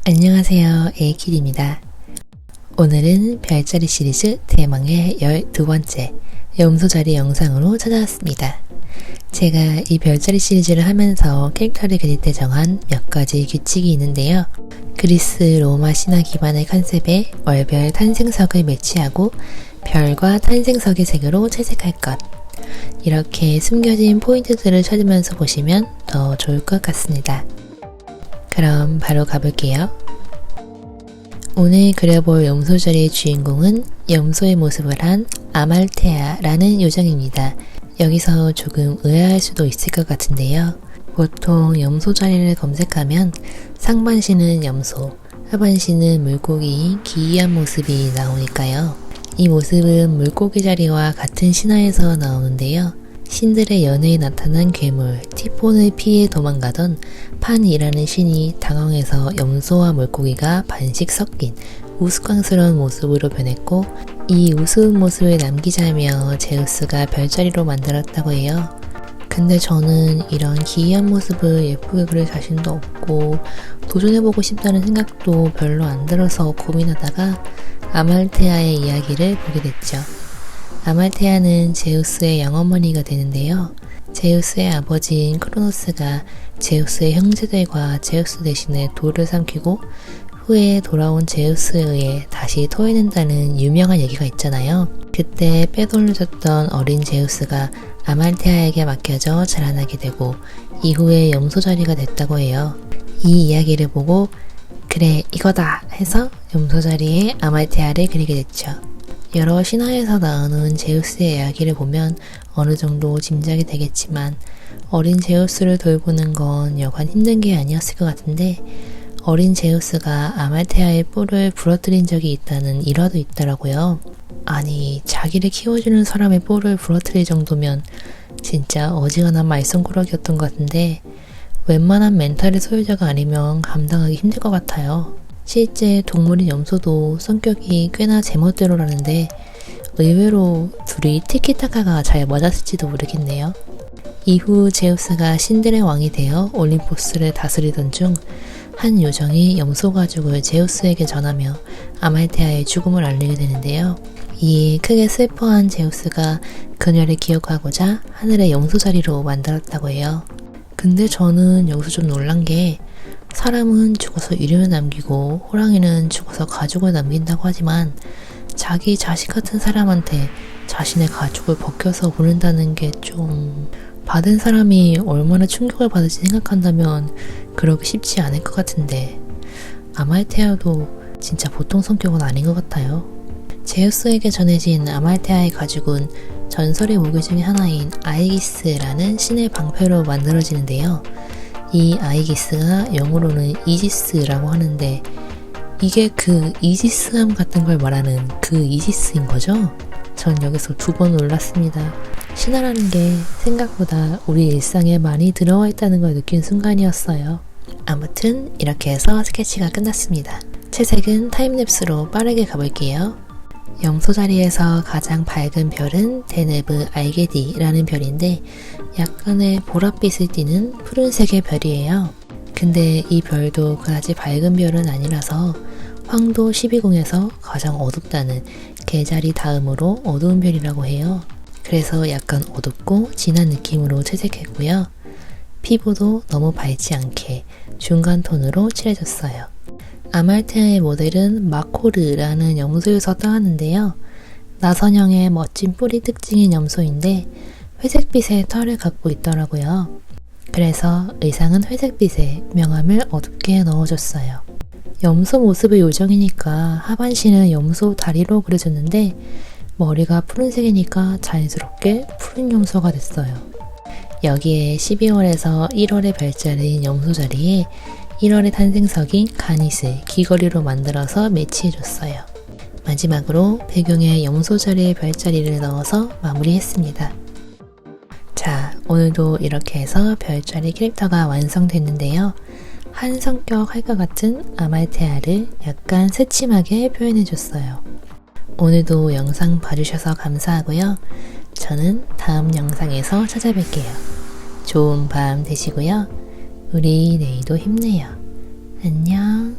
안녕하세요, 에이킬입니다. 오늘은 별자리 시리즈 대망의 12번째 염소자리 영상으로 찾아왔습니다. 제가 이 별자리 시리즈를 하면서 캐릭터를 그릴 때 정한 몇 가지 규칙이 있는데요. 그리스 로마 신화 기반의 컨셉에 월별 탄생석을 매치하고 별과 탄생석의 색으로 채색할 것. 이렇게 숨겨진 포인트들을 찾으면서 보시면 더 좋을 것 같습니다. 그럼 바로 가볼게요. 오늘 그려볼 염소자리의 주인공은 염소의 모습을 한 아말테아라는 요정입니다. 여기서 조금 의아할 수도 있을 것 같은데요. 보통 염소자리를 검색하면 상반신은 염소, 하반신은 물고기인 기이한 모습이 나오니까요. 이 모습은 물고기 자리와 같은 신화에서 나오는데요. 신들의 연회에 나타난 괴물 티폰을 피해 도망가던 판이라는 신이 당황해서 염소와 물고기가 반씩 섞인 우스꽝스러운 모습으로 변했고, 이 우스운 모습을 남기자며 제우스가 별자리로 만들었다고 해요. 근데 저는 이런 기이한 모습을 예쁘게 그릴 자신도 없고 도전해보고 싶다는 생각도 별로 안 들어서 고민하다가 아말테아의 이야기를 보게 됐죠. 아말테아는 제우스의 양어머니가 되는데요. 제우스의 아버지인 크로노스가 제우스의 형제들과 제우스 대신에 돌을 삼키고 후에 돌아온 제우스에 의해 다시 토해낸다는 유명한 얘기가 있잖아요. 그때 빼돌려졌던 어린 제우스가 아말테아에게 맡겨져 자라나게 되고 이후에 염소자리가 됐다고 해요. 이 이야기를 보고 그래 이거다 해서 염소자리에 아말테아를 그리게 됐죠. 여러 신화에서 나오는 제우스의 이야기를 보면 어느 정도 짐작이 되겠지만 어린 제우스를 돌보는 건 여간 힘든 게 아니었을 것 같은데, 어린 제우스가 아말테아의 뿔을 부러뜨린 적이 있다는 일화도 있더라고요. 아니, 자기를 키워주는 사람의 뿔을 부러뜨릴 정도면 진짜 어지간한 말썽꾸러기였던 것 같은데, 웬만한 멘탈의 소유자가 아니면 감당하기 힘들 것 같아요. 실제 동물인 염소도 성격이 꽤나 제멋대로라는데 의외로 둘이 티키타카가 잘 맞았을지도 모르겠네요. 이후 제우스가 신들의 왕이 되어 올림포스를 다스리던 중 한 요정이 염소 가죽을 제우스에게 전하며 아말테아의 죽음을 알리게 되는데요. 이에 크게 슬퍼한 제우스가 그녀를 기억하고자 하늘의 염소자리로 만들었다고 해요. 근데 저는 여기서 좀 놀란 게, 사람은 죽어서 이름을 남기고 호랑이는 죽어서 가죽을 남긴다고 하지만 자기 자식 같은 사람한테 자신의 가죽을 벗겨서 보낸다는 게 좀, 받은 사람이 얼마나 충격을 받을지 생각한다면 그러기 쉽지 않을 것 같은데, 아말테아도 진짜 보통 성격은 아닌 것 같아요. 제우스에게 전해진 아말테아의 가죽은 전설의 무기 중에 하나인 아이기스라는 신의 방패로 만들어지는데요. 이 아이기스가 영어로는 이지스라고 하는데, 이게 그 이지스함 같은 걸 말하는 그 이지스인 거죠? 전 여기서 2번 놀랐습니다. 신화라는 게 생각보다 우리 일상에 많이 들어와 있다는 걸 느낀 순간이었어요. 아무튼 이렇게 해서 스케치가 끝났습니다. 채색은 타임랩스로 빠르게 가볼게요. 염소자리에서 가장 밝은 별은 데네브 알게디라는 별인데 약간의 보랏빛을 띠는 푸른색의 별이에요. 근데 이 별도 그다지 밝은 별은 아니라서 황도 12宮에서 가장 어둡다는 개자리 다음으로 어두운 별이라고 해요. 그래서 약간 어둡고 진한 느낌으로 채색했고요. 피부도 너무 밝지 않게 중간 톤으로 칠해줬어요. 아말테아의 모델은 마코르라는 염소에서 따왔는데요. 나선형의 멋진 뿔이 특징인 염소인데 회색빛의 털을 갖고 있더라고요. 그래서 의상은 회색빛에 명암을 어둡게 넣어줬어요. 염소 모습의 요정이니까 하반신은 염소 다리로 그려줬는데 머리가 푸른색이니까 자연스럽게 푸른 염소가 됐어요. 여기에 12월에서 1월의 별자리인 염소자리에 1월의 탄생석인 가닛을 귀걸이로 만들어서 매치해줬어요. 마지막으로 배경에 염소자리의 별자리를 넣어서 마무리했습니다. 자, 오늘도 이렇게 해서 별자리 캐릭터가 완성됐는데요. 한 성격 할 것 같은 아말테아를 약간 새침하게 표현해줬어요. 오늘도 영상 봐주셔서 감사하고요. 저는 다음 영상에서 찾아뵐게요. 좋은 밤 되시고요. 우리 내일도 힘내요. 안녕.